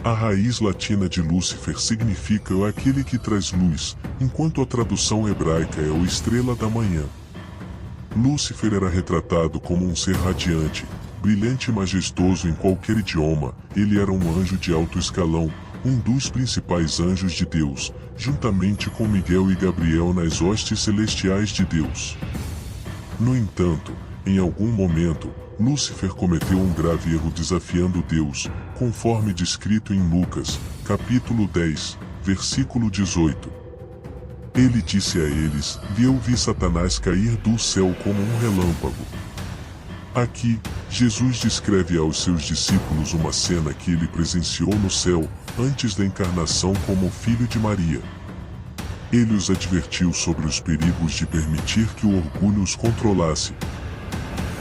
A raiz latina de Lúcifer significa aquele que traz luz, enquanto a tradução hebraica é o estrela da manhã. Lúcifer era retratado como um ser radiante, brilhante e majestoso em qualquer idioma. Ele era um anjo de alto escalão, um dos principais anjos de Deus, juntamente com Miguel e Gabriel nas hostes celestiais de Deus. No entanto, em algum momento, Lúcifer cometeu um grave erro desafiando Deus, conforme descrito em Lucas, capítulo 10, versículo 18. Ele disse a eles: Eu vi Satanás cair do céu como um relâmpago. Aqui, Jesus descreve aos seus discípulos uma cena que ele presenciou no céu, antes da encarnação como filho de Maria. Ele os advertiu sobre os perigos de permitir que o orgulho os controlasse.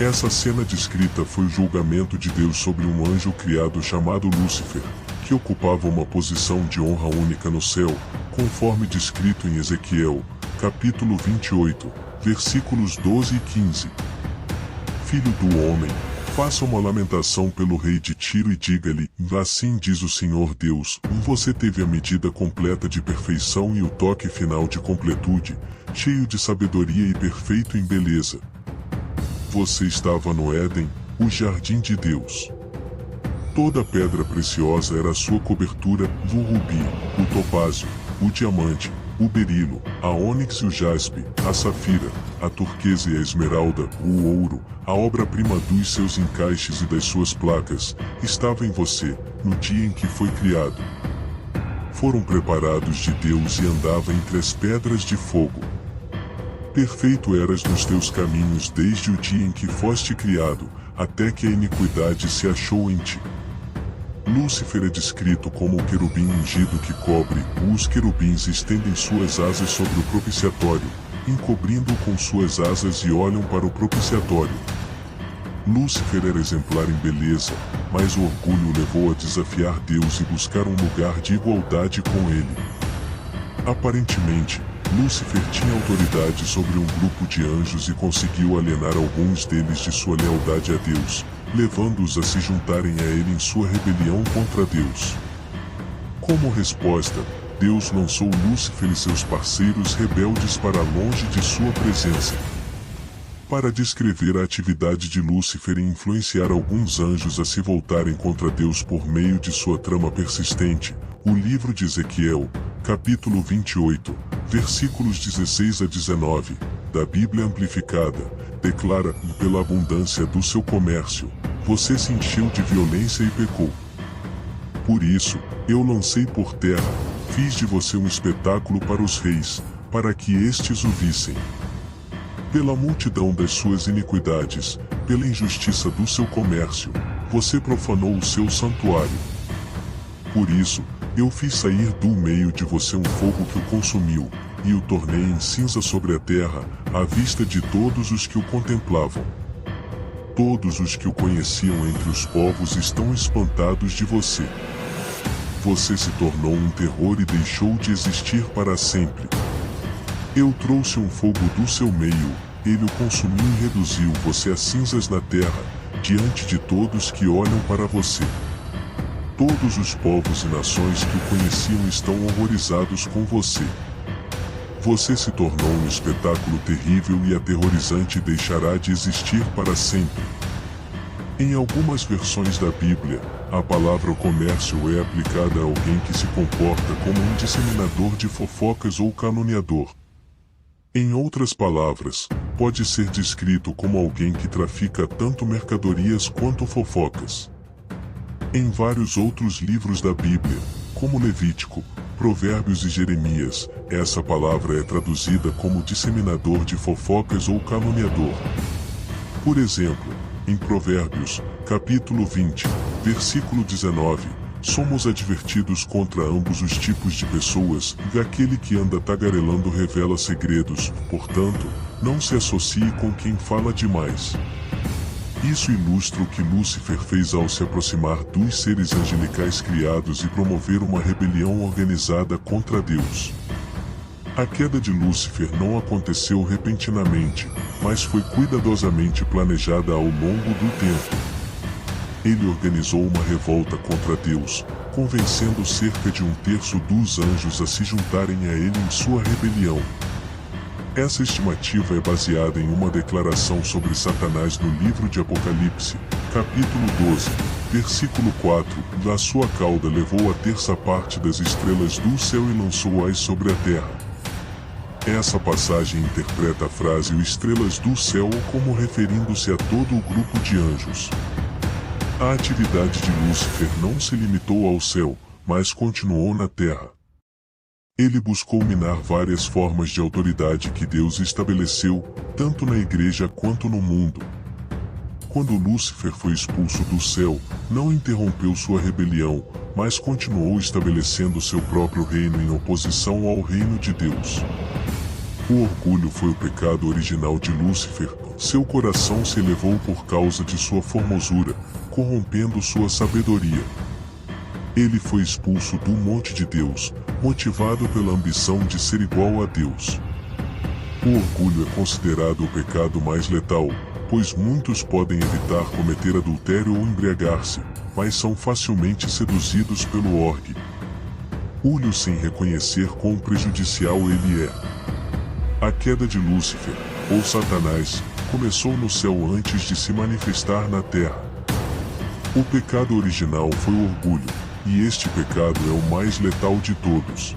Essa cena descrita foi o julgamento de Deus sobre um anjo criado chamado Lúcifer, que ocupava uma posição de honra única no céu, conforme descrito em Ezequiel, capítulo 28, versículos 12 e 15. Filho do homem, faça uma lamentação pelo rei de Tiro e diga-lhe: Assim diz o Senhor Deus, você teve a medida completa de perfeição e o toque final de completude, cheio de sabedoria e perfeito em beleza. Você estava no Éden, o jardim de Deus. Toda pedra preciosa era a sua cobertura, o rubi, o topázio, o diamante, o berilo, a ônix e o jaspe, a safira, a turquesa e a esmeralda, o ouro, a obra-prima dos seus encaixes e das suas placas, estava em você, no dia em que foi criado. Foram preparados de Deus e andava entre as pedras de fogo. Perfeito eras nos teus caminhos desde o dia em que foste criado, até que a iniquidade se achou em ti. Lúcifer é descrito como o querubim ungido que cobre. Os querubins estendem suas asas sobre o propiciatório, encobrindo-o com suas asas e olham para o propiciatório. Lúcifer era exemplar em beleza, mas o orgulho o levou a desafiar Deus e buscar um lugar de igualdade com ele. Aparentemente, Lúcifer tinha autoridade sobre um grupo de anjos e conseguiu alienar alguns deles de sua lealdade a Deus, levando-os a se juntarem a ele em sua rebelião contra Deus. Como resposta, Deus lançou Lúcifer e seus parceiros rebeldes para longe de sua presença. Para descrever a atividade de Lúcifer e influenciar alguns anjos a se voltarem contra Deus por meio de sua trama persistente, o livro de Ezequiel, capítulo 28, versículos 16 a 19, da Bíblia Amplificada, declara: Pela abundância do seu comércio, você se encheu de violência e pecou. Por isso, eu lancei por terra, fiz de você um espetáculo para os reis, para que estes o vissem. Pela multidão das suas iniquidades, pela injustiça do seu comércio, você profanou o seu santuário. Por isso, eu fiz sair do meio de você um fogo que o consumiu, e o tornei em cinza sobre a terra, à vista de todos os que o contemplavam. Todos os que o conheciam entre os povos estão espantados de você. Você se tornou um terror e deixou de existir para sempre. Eu trouxe um fogo do seu meio, ele o consumiu e reduziu você a cinzas na terra, diante de todos que olham para você. Todos os povos e nações que o conheciam estão horrorizados com você. Você se tornou um espetáculo terrível e aterrorizante e deixará de existir para sempre. Em algumas versões da Bíblia, a palavra comércio é aplicada a alguém que se comporta como um disseminador de fofocas ou caluniador. Em outras palavras, pode ser descrito como alguém que trafica tanto mercadorias quanto fofocas. Em vários outros livros da Bíblia, como Levítico, Provérbios e Jeremias, essa palavra é traduzida como disseminador de fofocas ou caluniador. Por exemplo, em Provérbios, capítulo 20, versículo 19, somos advertidos contra ambos os tipos de pessoas, e aquele que anda tagarelando revela segredos, portanto, não se associe com quem fala demais. Isso ilustra o que Lúcifer fez ao se aproximar dos seres angelicais criados e promover uma rebelião organizada contra Deus. A queda de Lúcifer não aconteceu repentinamente, mas foi cuidadosamente planejada ao longo do tempo. Ele organizou uma revolta contra Deus, convencendo cerca de 1/3 dos anjos a se juntarem a ele em sua rebelião. Essa estimativa é baseada em uma declaração sobre Satanás no livro de Apocalipse, capítulo 12, versículo 4, da sua cauda levou a terça parte das estrelas do céu e lançou-as sobre a terra. Essa passagem interpreta a frase "o estrelas do céu" como referindo-se a todo o grupo de anjos. A atividade de Lúcifer não se limitou ao céu, mas continuou na terra. Ele buscou minar várias formas de autoridade que Deus estabeleceu, tanto na igreja quanto no mundo. Quando Lúcifer foi expulso do céu, não interrompeu sua rebelião, mas continuou estabelecendo seu próprio reino em oposição ao reino de Deus. O orgulho foi o pecado original de Lúcifer. Seu coração se elevou por causa de sua formosura, corrompendo sua sabedoria. Ele foi expulso do monte de Deus, motivado pela ambição de ser igual a Deus. O orgulho é considerado o pecado mais letal, pois muitos podem evitar cometer adultério ou embriagar-se, mas são facilmente seduzidos pelo orgue. Orgulho sem reconhecer quão prejudicial ele é. A queda de Lúcifer, ou Satanás, começou no céu antes de se manifestar na terra. O pecado original foi o orgulho, e este pecado é o mais letal de todos.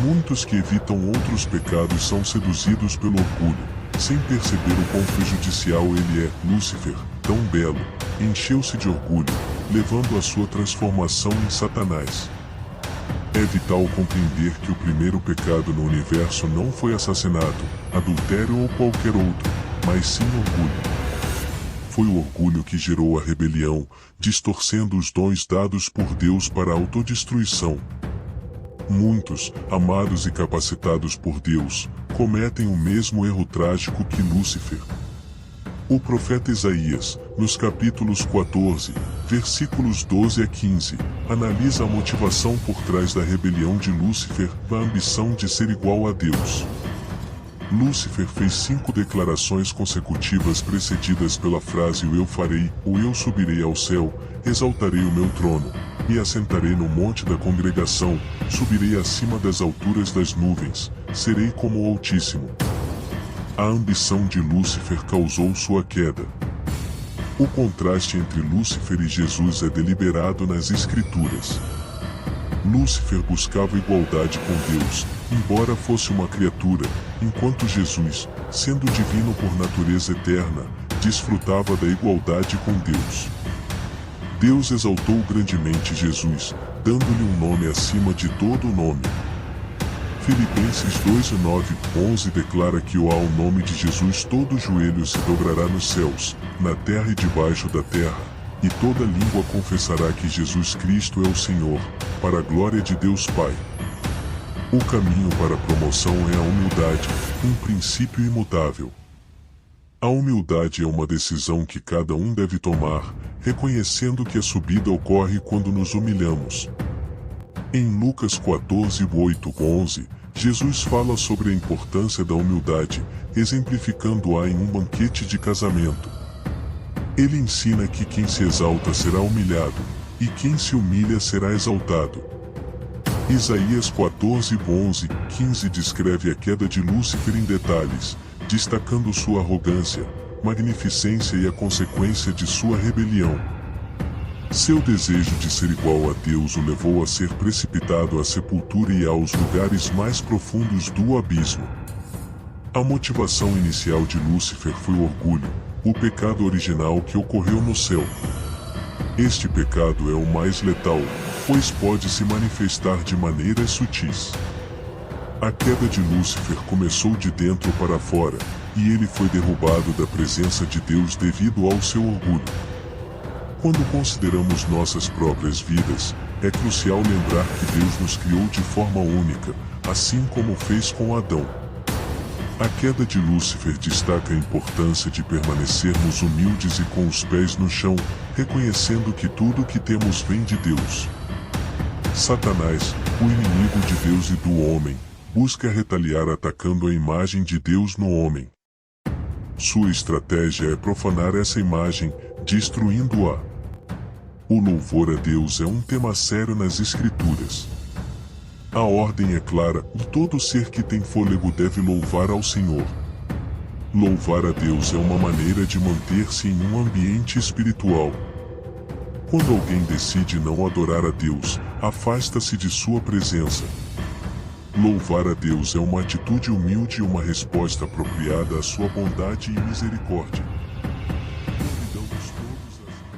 Muitos que evitam outros pecados são seduzidos pelo orgulho, sem perceber o quão prejudicial ele é. Lúcifer, tão belo, encheu-se de orgulho, levando a sua transformação em Satanás. É vital compreender que o primeiro pecado no universo não foi assassinato, adultério ou qualquer outro, mas sim orgulho. Foi o orgulho que gerou a rebelião, distorcendo os dons dados por Deus para a autodestruição. Muitos, amados e capacitados por Deus, cometem o mesmo erro trágico que Lúcifer. O profeta Isaías, nos capítulos 14, versículos 12 a 15, analisa a motivação por trás da rebelião de Lúcifer, a ambição de ser igual a Deus. Lúcifer fez 5 declarações consecutivas precedidas pela frase "o eu farei", "o eu subirei ao céu", "exaltarei o meu trono", "me assentarei no monte da congregação", "subirei acima das alturas das nuvens", "serei como o Altíssimo". A ambição de Lúcifer causou sua queda. O contraste entre Lúcifer e Jesus é deliberado nas Escrituras. Lúcifer buscava igualdade com Deus, embora fosse uma criatura, enquanto Jesus, sendo divino por natureza eterna, desfrutava da igualdade com Deus. Deus exaltou grandemente Jesus, dando-lhe um nome acima de todo nome. Filipenses 2:9-11 declara que ao nome de Jesus todo joelho se dobrará nos céus, na terra e debaixo da terra, e toda língua confessará que Jesus Cristo é o Senhor, para a glória de Deus Pai. O caminho para a promoção é a humildade, um princípio imutável. A humildade é uma decisão que cada um deve tomar, reconhecendo que a subida ocorre quando nos humilhamos. Em Lucas 14:8-11, Jesus fala sobre a importância da humildade, exemplificando-a em um banquete de casamento. Ele ensina que quem se exalta será humilhado, e quem se humilha será exaltado. Isaías 14:11-15 descreve a queda de Lúcifer em detalhes, destacando sua arrogância, magnificência e a consequência de sua rebelião. Seu desejo de ser igual a Deus o levou a ser precipitado à sepultura e aos lugares mais profundos do abismo. A motivação inicial de Lúcifer foi o orgulho, o pecado original que ocorreu no céu. Este pecado é o mais letal, pois pode se manifestar de maneiras sutis. A queda de Lúcifer começou de dentro para fora, e ele foi derrubado da presença de Deus devido ao seu orgulho. Quando consideramos nossas próprias vidas, é crucial lembrar que Deus nos criou de forma única, assim como fez com Adão. A queda de Lúcifer destaca a importância de permanecermos humildes e com os pés no chão, reconhecendo que tudo o que temos vem de Deus. Satanás, o inimigo de Deus e do homem, busca retaliar atacando a imagem de Deus no homem. Sua estratégia é profanar essa imagem, destruindo-a. O louvor a Deus é um tema sério nas Escrituras. A ordem é clara: todo ser que tem fôlego deve louvar ao Senhor. Louvar a Deus é uma maneira de manter-se em um ambiente espiritual. Quando alguém decide não adorar a Deus, afasta-se de sua presença. Louvar a Deus é uma atitude humilde e uma resposta apropriada à sua bondade e misericórdia.